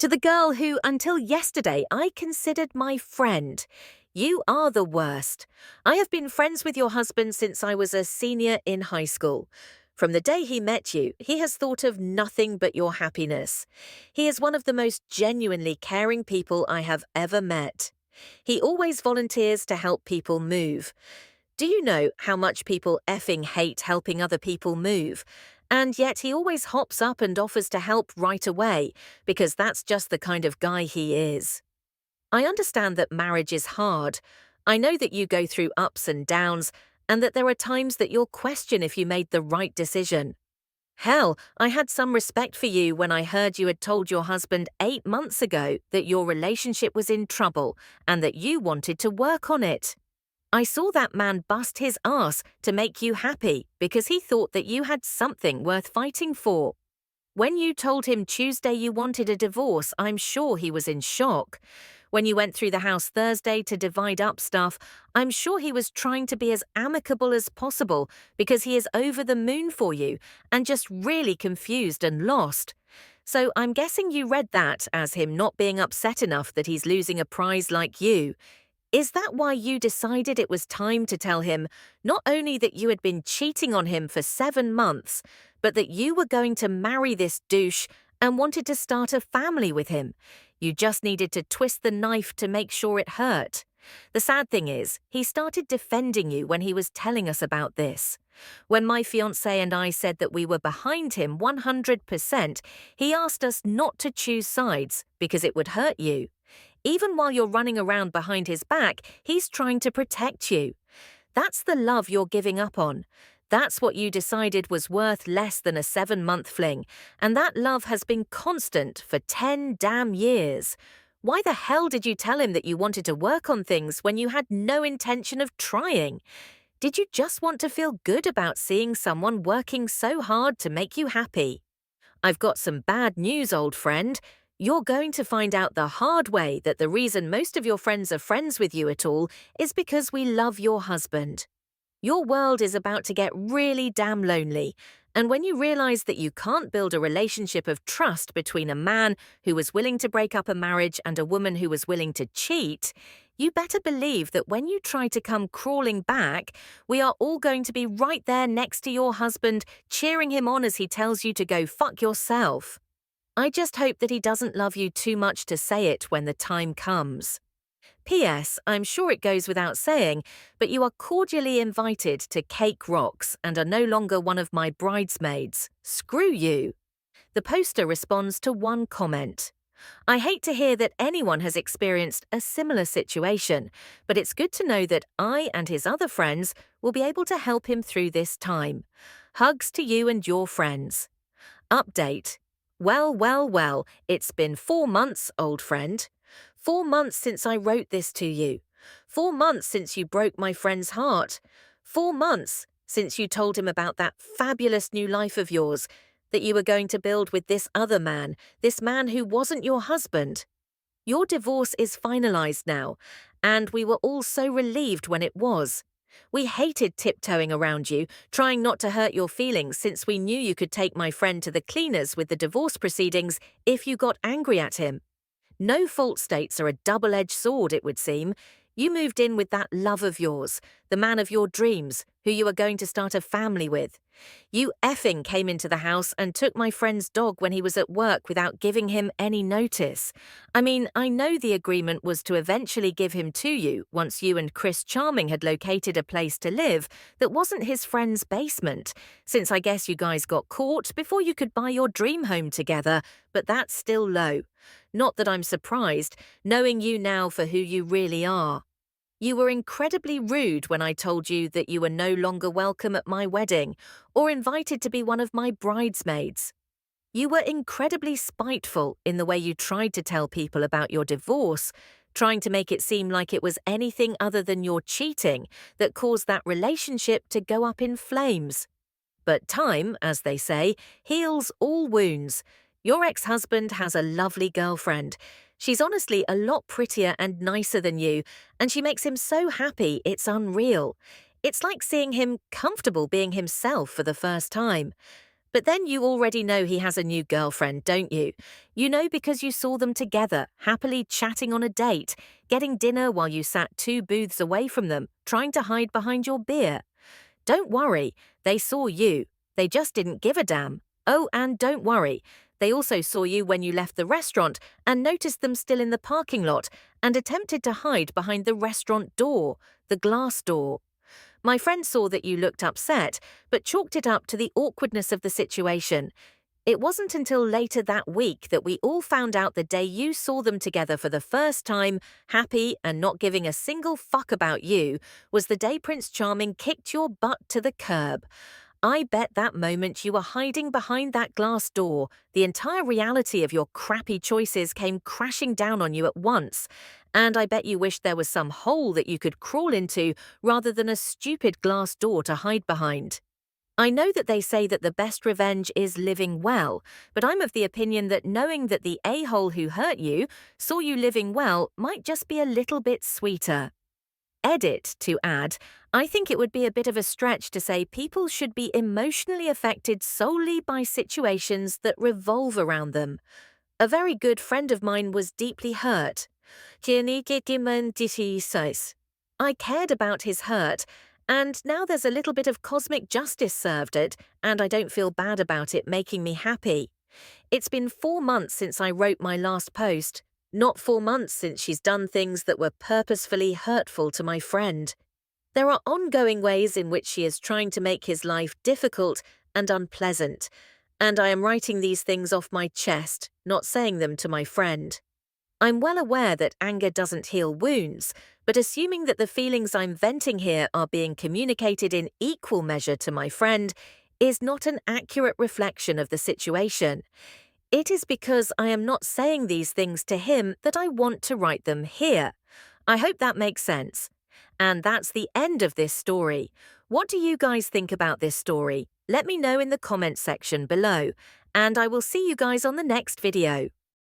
To the girl who, until yesterday, I considered my friend. You are the worst. I have been friends with your husband since I was a senior in high school. From the day he met you, he has thought of nothing but your happiness. He is one of the most genuinely caring people I have ever met. He always volunteers to help people move. Do you know how much people effing hate helping other people move? And yet he always hops up and offers to help right away, because that's just the kind of guy he is. I understand that marriage is hard. I know that you go through ups and downs, and that there are times that you'll question if you made the right decision. Hell, I had some respect for you when I heard you had told your husband 8 months ago that your relationship was in trouble and that you wanted to work on it. I saw that man bust his ass to make you happy because he thought that you had something worth fighting for. When you told him Tuesday you wanted a divorce, I'm sure he was in shock. When you went through the house Thursday to divide up stuff, I'm sure he was trying to be as amicable as possible because he is over the moon for you and just really confused and lost. So I'm guessing you read that as him not being upset enough that he's losing a prize like you. Is that why you decided it was time to tell him not only that you had been cheating on him for 7 months, but that you were going to marry this douche and wanted to start a family with him? You just needed to twist the knife to make sure it hurt. The sad thing is, he started defending you when he was telling us about this. When my fiancé and I said that we were behind him 100%, he asked us not to choose sides because it would hurt you. Even while you're running around behind his back, he's trying to protect you. That's the love you're giving up on. That's what you decided was worth less than a 7-month fling, and that love has been constant for 10 damn years. Why the hell did you tell him that you wanted to work on things when you had no intention of trying? Did you just want to feel good about seeing someone working so hard to make you happy? I've got some bad news, old friend. You're going to find out the hard way that the reason most of your friends are friends with you at all is because we love your husband. Your world is about to get really damn lonely, and when you realize that you can't build a relationship of trust between a man who was willing to break up a marriage and a woman who was willing to cheat, you better believe that when you try to come crawling back, we are all going to be right there next to your husband, cheering him on as he tells you to go fuck yourself. I just hope that he doesn't love you too much to say it when the time comes. P.S. I'm sure it goes without saying, but you are cordially invited to Cake Rocks and are no longer one of my bridesmaids. Screw you. The poster responds to one comment. I hate to hear that anyone has experienced a similar situation, but it's good to know that I and his other friends will be able to help him through this time. Hugs to you and your friends. Update. Well, it's been 4 months, old friend. 4 months since I wrote this to you. 4 months since you broke my friend's heart. 4 months since you told him about that fabulous new life of yours that you were going to build with this other man, this man who wasn't your husband. Your divorce is finalized now, and we were all so relieved when it was. We hated tiptoeing around you, trying not to hurt your feelings since we knew you could take my friend to the cleaners with the divorce proceedings if you got angry at him. No-fault states are a double-edged sword, it would seem. You moved in with that love of yours, the man of your dreams, who you are going to start a family with. You effing came into the house and took my friend's dog when he was at work without giving him any notice. I mean, I know the agreement was to eventually give him to you once you and Chris Charming had located a place to live that wasn't his friend's basement, since I guess you guys got caught before you could buy your dream home together, but that's still low. Not that I'm surprised, knowing you now for who you really are. You were incredibly rude when I told you that you were no longer welcome at my wedding or invited to be one of my bridesmaids. You were incredibly spiteful in the way you tried to tell people about your divorce, trying to make it seem like it was anything other than your cheating that caused that relationship to go up in flames. But time, as they say, heals all wounds. Your ex-husband has a lovely girlfriend. She's honestly a lot prettier and nicer than you, and she makes him so happy it's unreal. It's like seeing him comfortable being himself for the first time. But then you already know he has a new girlfriend, don't you? You know because you saw them together, happily chatting on a date, getting dinner while you sat 2 booths away from them, trying to hide behind your beer. Don't worry, they saw you. They just didn't give a damn. Oh, and don't worry, they also saw you when you left the restaurant and noticed them still in the parking lot and attempted to hide behind the restaurant door, the glass door. My friend saw that you looked upset, but chalked it up to the awkwardness of the situation. It wasn't until later that week that we all found out the day you saw them together for the first time, happy and not giving a single fuck about you, was the day Prince Charming kicked your butt to the curb. I bet that moment you were hiding behind that glass door, the entire reality of your crappy choices came crashing down on you at once. And I bet you wished there was some hole that you could crawl into rather than a stupid glass door to hide behind. I know that they say that the best revenge is living well, but I'm of the opinion that knowing that the a-hole who hurt you saw you living well might just be a little bit sweeter. Edit to add, I think it would be a bit of a stretch to say people should be emotionally affected solely by situations that revolve around them. A very good friend of mine was deeply hurt. I cared about his hurt, and now there's a little bit of cosmic justice served it, and I don't feel bad about it making me happy. It's been 4 months since I wrote my last post. Not 4 months since she's done things that were purposefully hurtful to my friend. There are ongoing ways in which she is trying to make his life difficult and unpleasant, and I am writing these things off my chest, not saying them to my friend. I'm well aware that anger doesn't heal wounds, but assuming that the feelings I'm venting here are being communicated in equal measure to my friend is not an accurate reflection of the situation. It is because I am not saying these things to him that I want to write them here. I hope that makes sense. And that's the end of this story. What do you guys think about this story? Let me know in the comments section below, and I will see you guys on the next video.